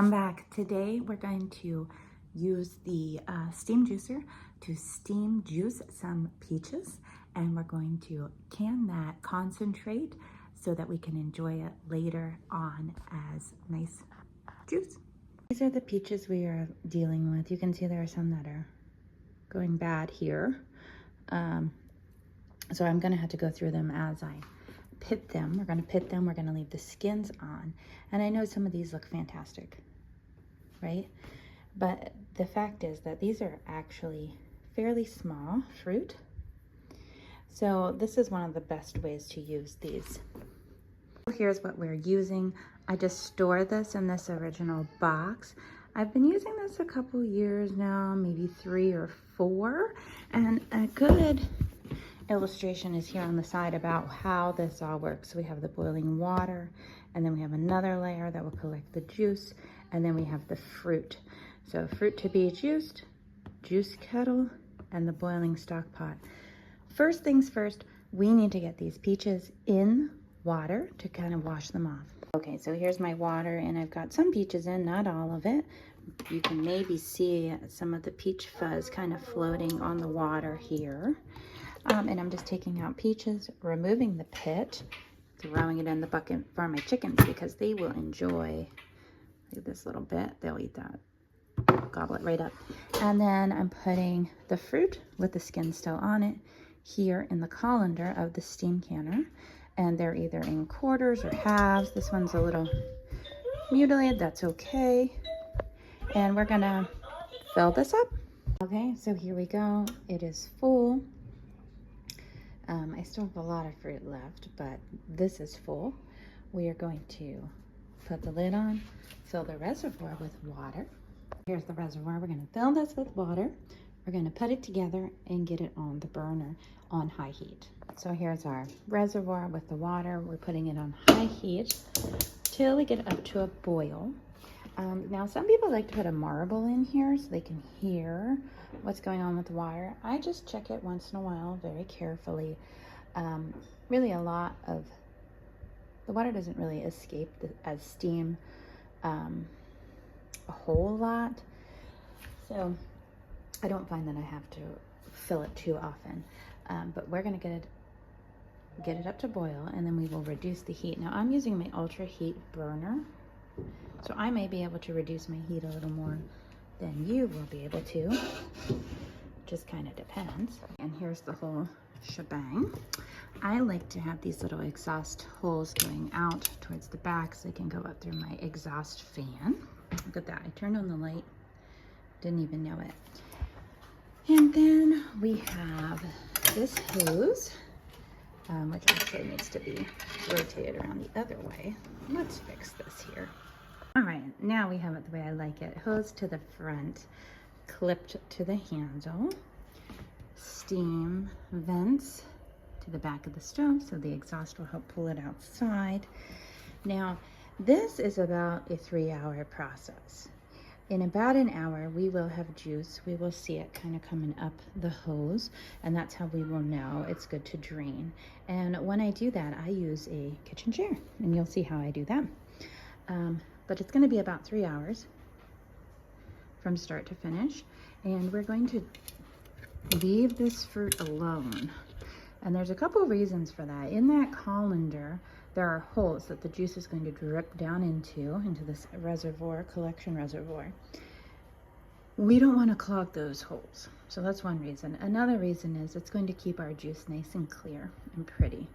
Welcome back. Today we're going to use the steam juicer to steam juice some peaches, and we're going to can that concentrate so that we can enjoy it later on as nice juice. These are the peaches we are dealing with. You can see there are some that are going bad here. So I'm going to have to go through them as I pit them. We're going to pit them. We're going to leave the skins on. And I know some of these look fantastic, right? But the fact is that these are actually fairly small fruit. So this is one of the best ways to use these. Here's what we're using. I just store this in this original box. I've been using this a couple years now, maybe 3 or 4. And a good illustration is here on the side about how this all works. So we have the boiling water, and then we have another layer that will collect the juice, and then we have the fruit. So fruit to be juiced, juice kettle, and the boiling stock pot. First things first, we need to get these peaches in water to kind of wash them off. Okay, so here's my water, and I've got some peaches in, not all of it. You can maybe see some of the peach fuzz kind of floating on the water here. And I'm just taking out peaches, removing the pit, throwing it in the bucket for my chickens because they will enjoy this little bit. They'll eat that, gobble it right up. And then I'm putting the fruit with the skin still on it here in the colander of the steam canner. And they're either in quarters or halves. This one's a little mutilated, that's okay. And we're gonna fill this up. Okay, so here we go. It is full. I still have a lot of fruit left, but this is full. We are going to put the lid on, fill the reservoir with water. Here's the reservoir. We're going to fill this with water. We're going to put it together and get it on the burner on high heat. So here's our reservoir with the water. We're putting it on high heat till we get it up to a boil. Now, some people like to put a marble in here so they can hear what's going on with the water. I just check it once in a while very carefully. Really, a lot of the water doesn't really escape as steam a whole lot. So I don't find that I have to fill it too often. But we're going to get it up to boil, and then we will reduce the heat. Now, I'm using my ultra heat burner. So I may be able to reduce my heat a little more than you will be able to. Just kind of depends. And here's the whole shebang. I like to have these little exhaust holes going out towards the back so they can go up through my exhaust fan. Look at that. I turned on the light. Didn't even know it. And then we have this hose, which actually needs to be rotated around the other way. Let's fix this here. All right, now we have it the way I like it. Hose to the front, clipped to the handle, steam vents to the back of the stove so the exhaust will help pull it outside. Now, this is about a 3-hour process. In about an hour, we will have juice. We will see it kind of coming up the hose, and that's how we will know it's good to drain. And when I do that, I use a kitchen chair, and you'll see how I do that. But it's going to be about 3 hours from start to finish, and we're going to leave this fruit alone. And there's a couple reasons for that. In that colander, there are holes that the juice is going to drip down into this reservoir, collection reservoir. We don't want to clog those holes. So that's one reason. Another reason is it's going to keep our juice nice and clear and pretty.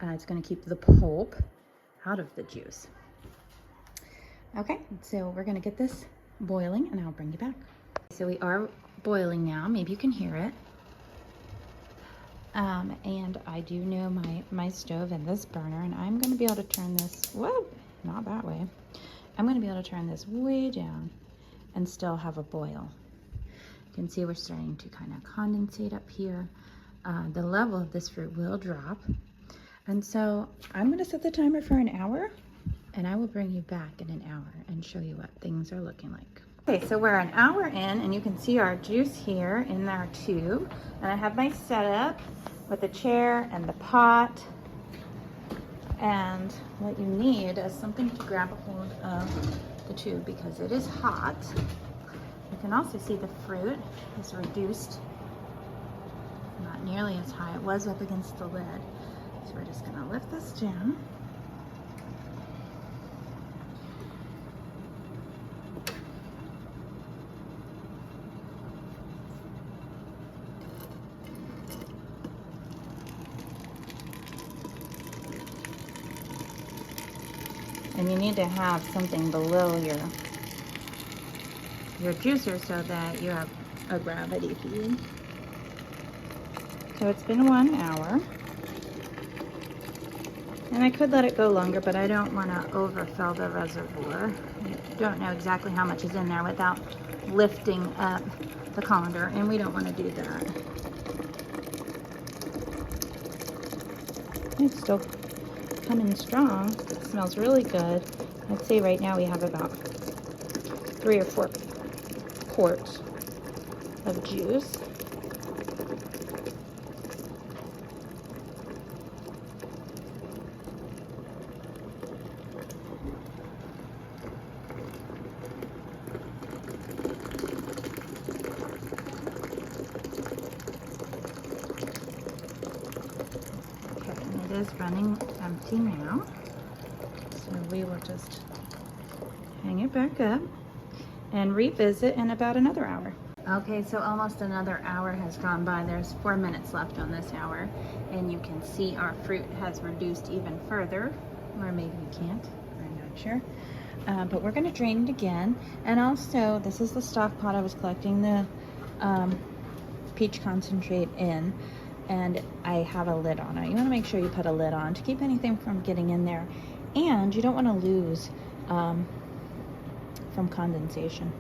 It's going to keep the pulp out of the juice. Okay, so we're going to get this boiling, and I'll bring you back. So we are boiling now. Maybe you can hear it. And I do know my stove and this burner, and I'm going to be able to turn this, whoa, not that way. I'm going to be able to turn this way down and still have a boil. You can see we're starting to kind of condensate up here. The level of this fruit will drop. And so I'm going to set the timer for an hour, and I will bring you back in an hour and show you what things are looking like. Okay, so we're an hour in, and you can see our juice here in our tube. And I have my setup with the chair and the pot. And what you need is something to grab a hold of the tube because it is hot. You can also see the fruit is reduced, not nearly as high. It was up against the lid. So we're just gonna lift this down. And you need to have something below your juicer so that you have a gravity feed. So it's been 1 hour. And I could let it go longer, but I don't want to overfill the reservoir. I don't know exactly how much is in there without lifting up the colander, and we don't want to do that. It's still coming strong. It smells really good. I'd say right now we have about 3 or 4 quarts of juice. Okay, and it is running empty now. So we will just hang it back up and revisit in about another hour. Okay, so almost another hour has gone by. There's 4 minutes left on this hour, and you can see our fruit has reduced even further, or maybe you can't, I'm not sure. But we're gonna drain it again. And also, this is the stock pot I was collecting the peach concentrate in, and I have a lid on it. You wanna make sure you put a lid on to keep anything from getting in there. And you don't wanna lose from condensation.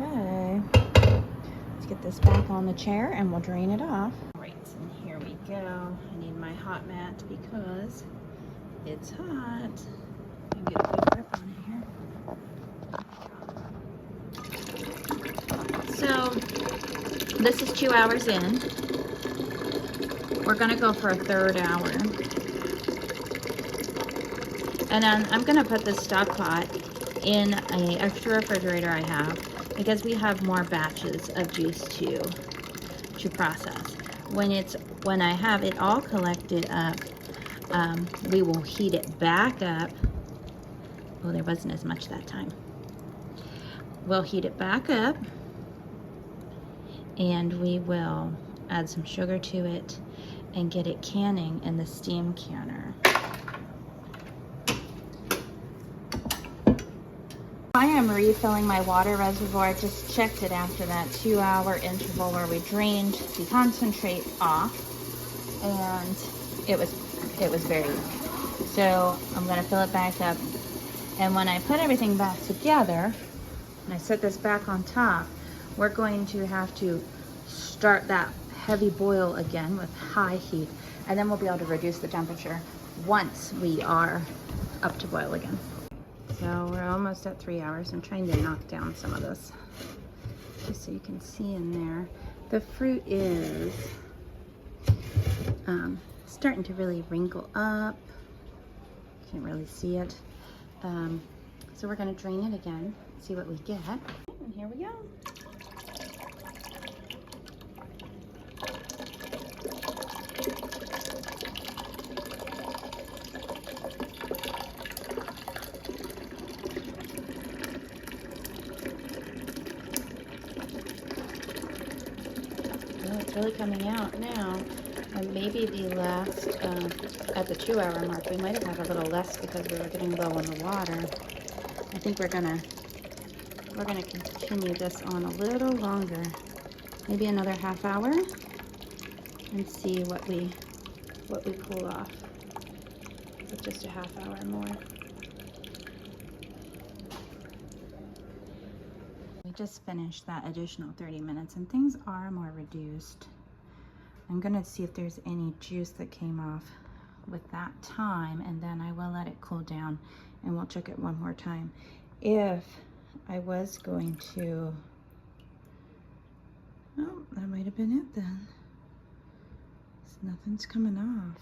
Okay, let's get this back on the chair and we'll drain it off. All right, and here we go. I need my hot mat because it's hot. And get a good grip on it here. So this is 2 hours in. We're gonna go for a 3rd hour. And then I'm gonna put this stock pot in an extra refrigerator I have, because we have more batches of juice to process. When I have it all collected up, we will heat it back up. Well, there wasn't as much that time. We'll heat it back up, and we will add some sugar to it and get it canning in the steam canner. I am refilling my water reservoir. I just checked it after that 2 hour interval where we drained the concentrate off, and it was very low. So I'm gonna fill it back up, and when I put everything back together and I set this back on top, we're going to have to start that heavy boil again with high heat, and then we'll be able to reduce the temperature once we are up to boil again. So we're almost at 3 hours. I'm trying to knock down some of this just so you can see in there. The fruit is starting to really wrinkle up. Can't really see it. So we're going to drain it again, see what we get. And here we go. It's really coming out now, and maybe the last at the 2 hour mark we might have had a little less because we were getting low on the water. I think we're gonna continue this on a little longer, maybe another half hour, and see what we pull off with just a half hour more. We just finished that additional 30 minutes and things are more reduced. I'm gonna see if there's any juice that came off with that time, and then I will let it cool down and we'll check it one more time. If I was going to, oh, that might have been it then. Nothing's coming off.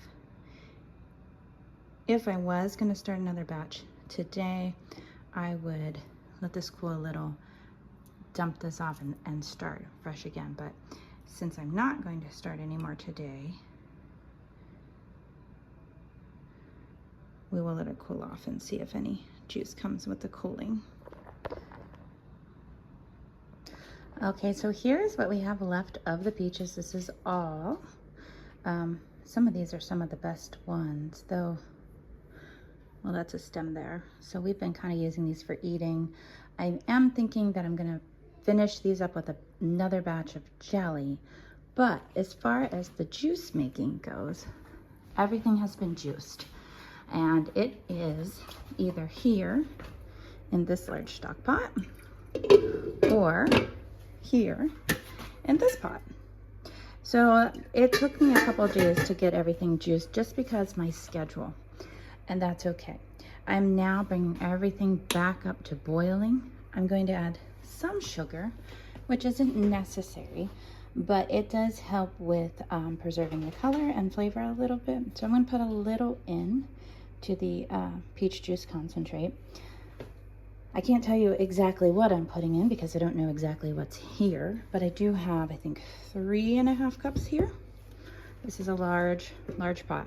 if I was going to start another batch today, I would let this cool a little, dump this off and start fresh again. But since I'm not going to start anymore today, we will let it cool off and see if any juice comes with the cooling. Okay, so here's what we have left of the peaches. This is all. Some of these are some of the best ones, though. Well, that's a stem there. So we've been kind of using these for eating. I am thinking that I'm gonna finish these up with another batch of jelly. But as far as the juice making goes, everything has been juiced. And it is either here in this large stock pot or here in this pot. So it took me a couple of days to get everything juiced just because my schedule, and that's okay. I'm now bringing everything back up to boiling. I'm going to add some sugar, which isn't necessary, but it does help with preserving the color and flavor a little bit. So I'm going to put a little in to the peach juice concentrate. I can't tell you exactly what I'm putting in because I don't know exactly what's here, but I do have, I think, 3.5 cups here. This is a large pot.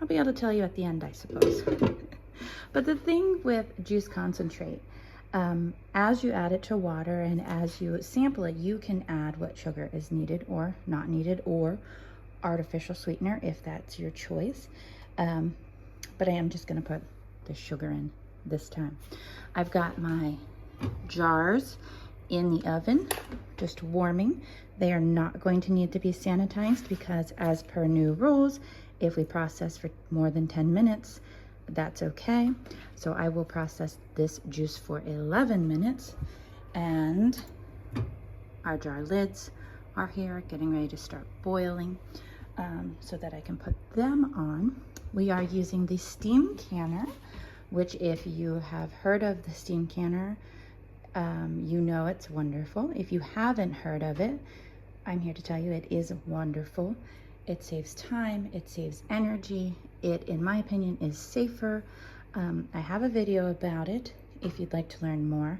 I'll be able to tell you at the end, I suppose. But the thing with juice concentrate, as you add it to water and as you sample it, you can add what sugar is needed or not needed, or artificial sweetener if that's your choice. But I am just going to put the sugar in this time. I've got my jars in the oven just warming. They are not going to need to be sanitized because, as per new rules, if we process for more than 10 minutes, that's okay. So I will process this juice for 11 minutes, and our jar lids are here getting ready to start boiling, so that I can put them on. We are using the steam canner, which, if you have heard of the steam canner, you know it's wonderful. If you haven't heard of it, I'm here to tell you it is wonderful. It saves time, it saves energy. It, in my opinion, is safer. I have a video about it if you'd like to learn more.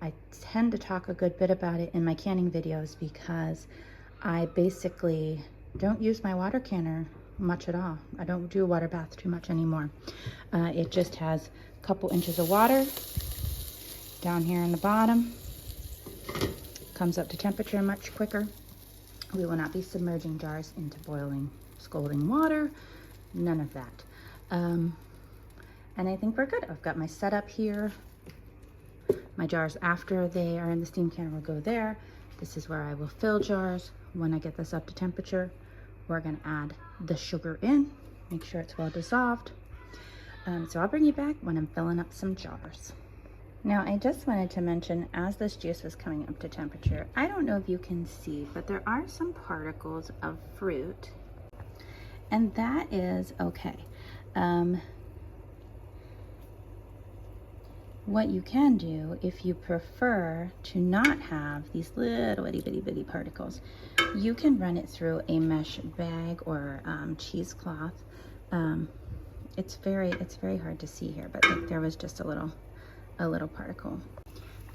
I tend to talk a good bit about it in my canning videos because I basically don't use my water canner much at all. I don't do a water bath too much anymore. It just has a couple inches of water down here in the bottom. Comes up to temperature much quicker. We will not be submerging jars into boiling, scalding water. None of that. And I think we're good. I've got my setup here. My jars, after they are in the steam canner, will go there. This is where I will fill jars. When I get this up to temperature, we're going to add the sugar in, make sure it's well dissolved. So I'll bring you back when I'm filling up some jars. Now, I just wanted to mention, as this juice was coming up to temperature, I don't know if you can see, but there are some particles of fruit, and that is okay. What you can do, if you prefer to not have these little itty bitty particles, you can run it through a mesh bag or cheesecloth. It's very hard to see here, but there was just a little particle.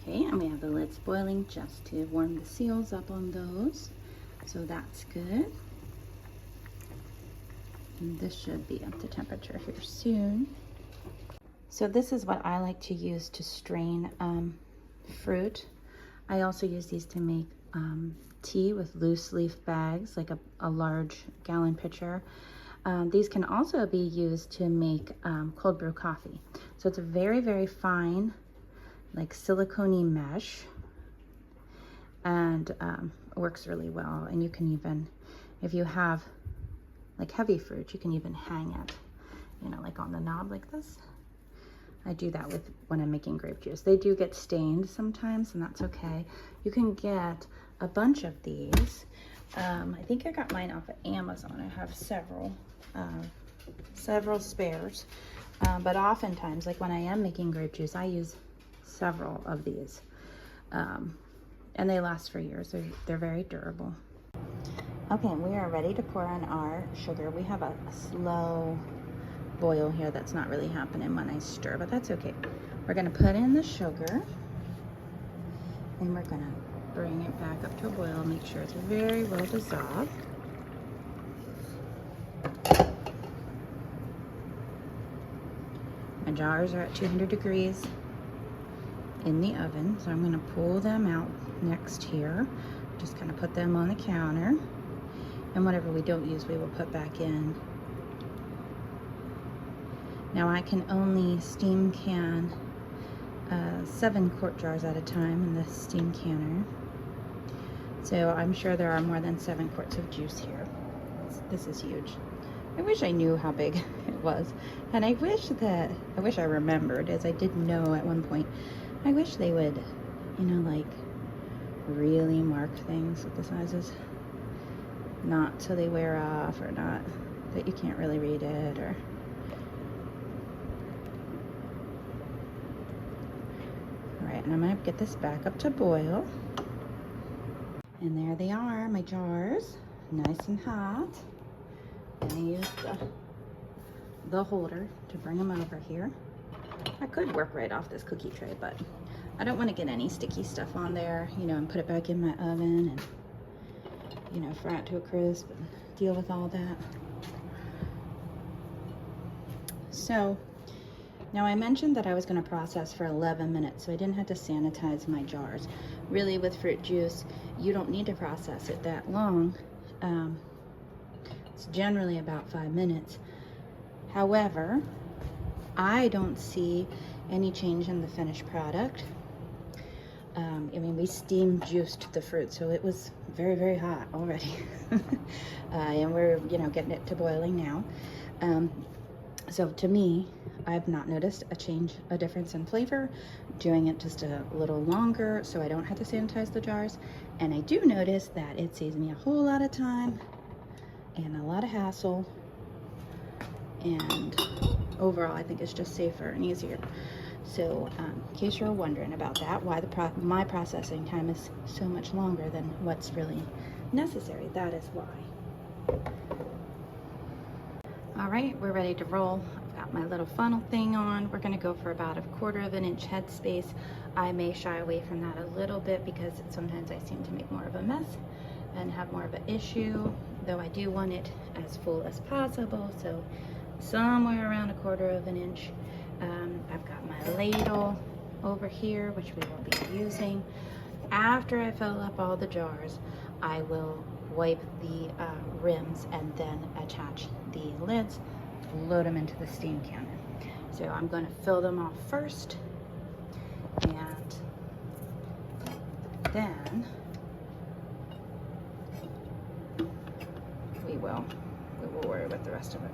Okay, and we have the lids boiling just to warm the seals up on those, so that's good. And this should be up to temperature here soon. So this is what I like to use to strain fruit. I also use these to make tea with loose leaf bags, like a large gallon pitcher. These can also be used to make cold brew coffee. So it's a very fine, like silicone-y mesh, and it works really well. And you can even, if you have like heavy fruit, you can even hang it, you know, like on the knob like this. I do that with when I'm making grape juice. They do get stained sometimes, and that's okay. You can get a bunch of these. I think I got mine off of Amazon. I have several spares, but oftentimes, like when I am making grape juice, I use several of these, and they last for years. They're very durable. Okay, we are ready to pour in our sugar. We have a slow boil here that's not really happening when I stir, but that's okay. We're gonna put in the sugar and we're gonna bring it back up to a boil, make sure it's very well dissolved. My jars are at 200 degrees in the oven, so I'm gonna pull them out next here. Just kind of put them on the counter, and whatever we don't use we will put back in. Now I can only steam can 7-quart jars at a time in the steam canner, so I'm sure there are more than 7 quarts of juice here. This is huge. I wish I knew how big it was, and I wish I remembered, as I did know at one point. I wish they would, you know, like really mark things with the sizes, not so they wear off, or not that you can't really read it, or all right. And I'm gonna get this back up to boil, and there they are, my jars, nice and hot. And I use the holder to bring them over here. I could work right off this cookie tray, but I don't want to get any sticky stuff on there, you know, and put it back in my oven and, you know, fry it to a crisp and deal with all that. So now I mentioned that I was going to process for 11 minutes, so I didn't have to sanitize my jars. Really, with fruit juice, you don't need to process it that long. It's generally about 5 minutes. However, I don't see any change in the finished product. I mean, we steam juiced the fruit, so it was very, very hot already. And we're, you know, getting it to boiling now. So to me, I've not noticed a difference in flavor, doing it just a little longer so I don't have to sanitize the jars. And I do notice that it saves me a whole lot of time and a lot of hassle. And overall, I think it's just safer and easier. So in case you're wondering about that, why my processing time is so much longer than what's really necessary, that is why. All right, we're ready to roll. I've got my little funnel thing on. We're gonna go for about 1/4 of an inch headspace. I may shy away from that a little bit because sometimes I seem to make more of a mess and have more of an issue, though I do want it as full as possible. So somewhere around 1/4 of an inch. I've got my ladle over here, which we will be using. After I fill up all the jars, I will wipe the rims and then attach the lids, load them into the steam canner. So I'm going to fill them off first, and then we will worry about the rest of it.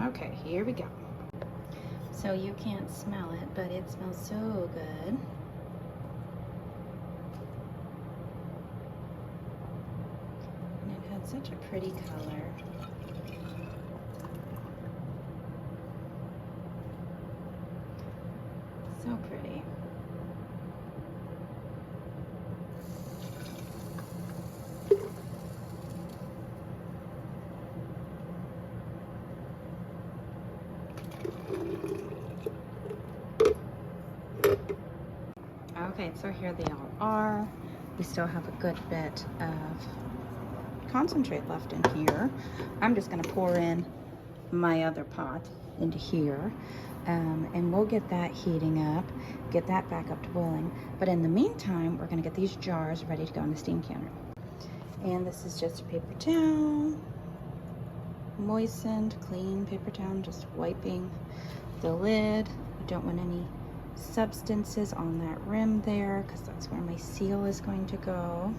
Okay, here we go. So you can't smell it, but it smells so good. And it had such a pretty color. So pretty. Okay, so here they all are. We still have a good bit of concentrate left in here. I'm just going to pour in my other pot into here, and we'll get that heating up, get that back up to boiling. But in the meantime, we're going to get these jars ready to go in the steam canner. And this is just a paper towel, moistened, clean paper towel, just wiping the lid. You don't want any substances on that rim there, because that's where my seal is going to go.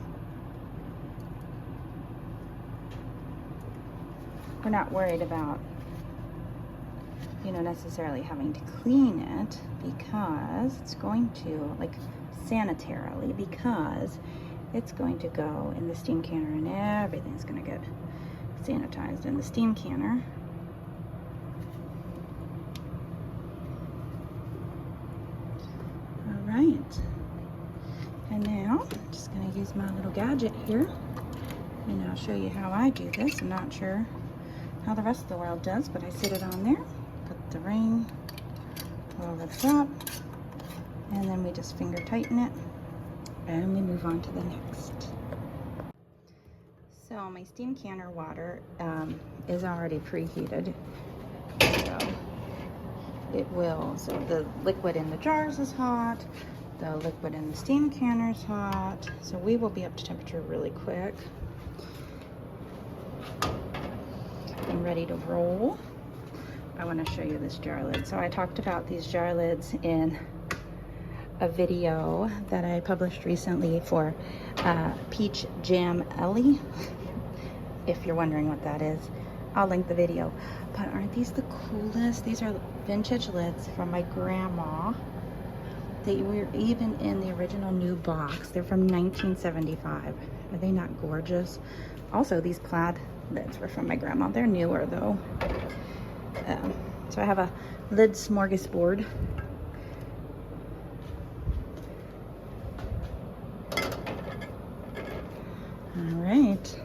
We're not worried about, you know, necessarily having to clean it, because it's going to, like, sanitarily, because it's going to go in the steam canner and everything's going to get sanitized in the steam canner. Right, and now I'm just going to use my little gadget here, and I'll show you how I do this. I'm not sure how the rest of the world does, but I sit it on there, put the rain over the top, and then we just finger tighten it, and we move on to the next. So my steam canner water is already preheated, so it will, so the liquid in the jars is hot, the liquid in the steam canner is hot, so we will be up to temperature really quick. I'm ready to roll. I want to show you this jar lid. So I talked about these jar lids in a video that I published recently for peach jam-elly. If you're wondering what that is, I'll link the video. But aren't these the coolest? These are vintage lids from my grandma. They were even in the original new box. They're from 1975. Are they not gorgeous? Also, these plaid lids were from my grandma. They're newer though. So I have a lid smorgasbord. All right.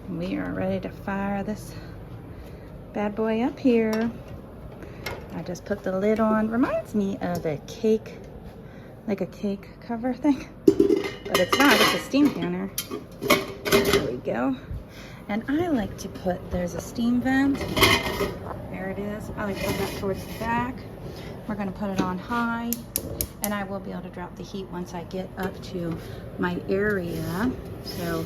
We are ready to fire this bad boy up here. I just put the lid on. Reminds me of a cake, like a cake cover thing, but it's not. It's a steam canner. There we go. And I like to put, there's a steam vent. There it is. I like to put that towards the back. We're going to put it on high, and I will be able to drop the heat once I get up to my area. So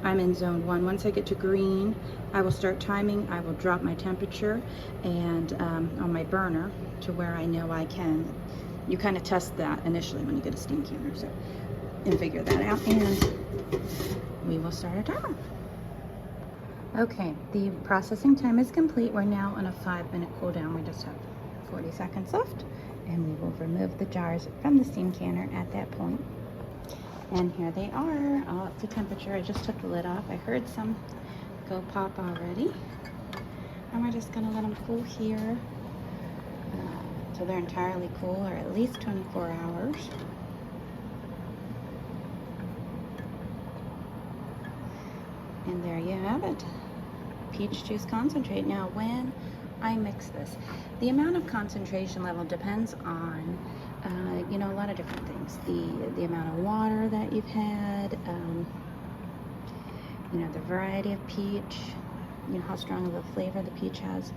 I'm in zone 1. Once I get to green, I will start timing. I will drop my temperature and on my burner to where I know I can. You kind of test that initially when you get a steam canner, so and figure that out, and we will start our timer. Okay, the processing time is complete. We're now on a 5-minute cool down. We just have 40 seconds left, and we will remove the jars from the steam canner at that point. And here they are, all up to temperature. I just took the lid off. I heard some go pop already. And we're just gonna let them cool here. So they're entirely cool, or at least 24 hours. And there you have it, peach juice concentrate. Now when I mix this, the amount of concentration level depends on you know, a lot of different things. The amount of water that you've had, you know, the variety of peach, you know, how strong of a flavor the peach has.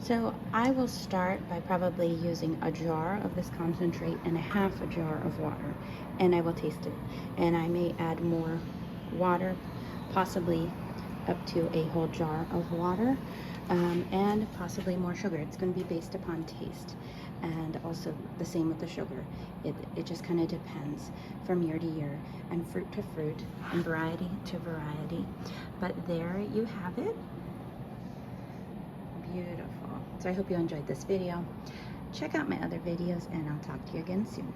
So I will start by probably using a jar of this concentrate and a half a jar of water, and I will taste it. And I may add more water, possibly up to a whole jar of water, and possibly more sugar. It's going to be based upon taste, and also the same with the sugar. It just kind of depends from year to year, and fruit to fruit, and variety to variety. But there you have it. Beautiful. So I hope you enjoyed this video. Check out my other videos, and I'll talk to you again soon.